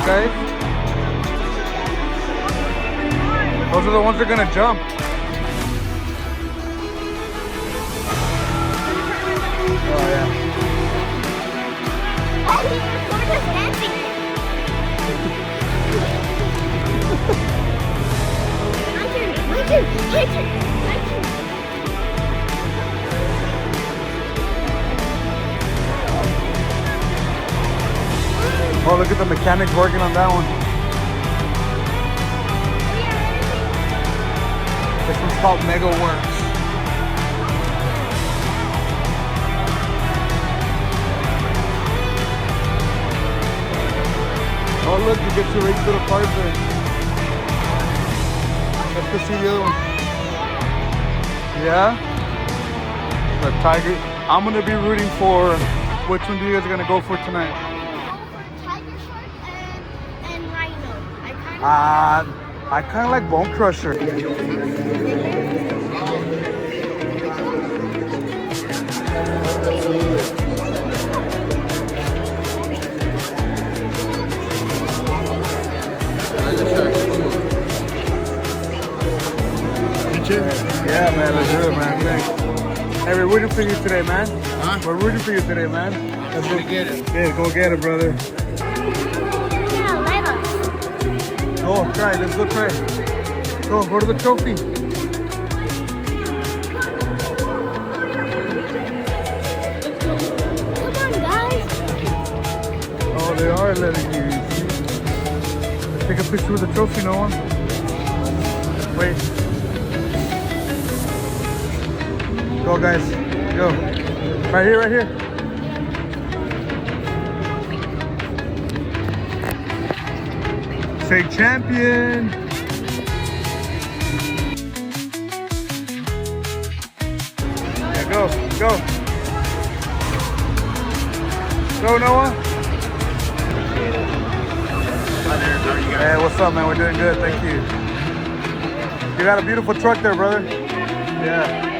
guys. Those are the ones that are gonna jump. Oh yeah. Oh, look at the mechanics working on that one. This one's called Mega Works. Oh look, you get to race little cars there. Let's go see the other one. Yeah? The Tiger. I'm gonna be rooting for, which one do you guys are gonna go for tonight? Tiger Shark and Rhino. I kinda like Bone Crusher. Yeah, man, let's do it, man. Thanks. Hey, we're rooting for you today, man. Huh? We're rooting for you today, man. Let's go get it. Yeah, go get it, brother. Yeah, let us. Go, try. Let's go try. Go to the trophy. Come on, guys. Oh, they are letting you. Let's take a picture with the trophy, Noah. Wait. Go, guys. Go. Right here, right here. Say champion. Yeah, go. Go, Noah. Hey, what's up, man? We're doing good, thank you. You got a beautiful truck there, brother. Yeah.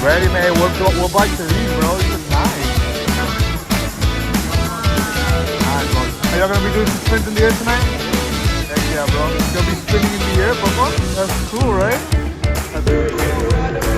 Ready, man. We'll bike to these, bro. These are nice. Alright, bro. Are y'all gonna be doing some spins in the air tonight? Heck yeah, bro. You'll be spinning in the air, Papa? That's cool, right? That's cool.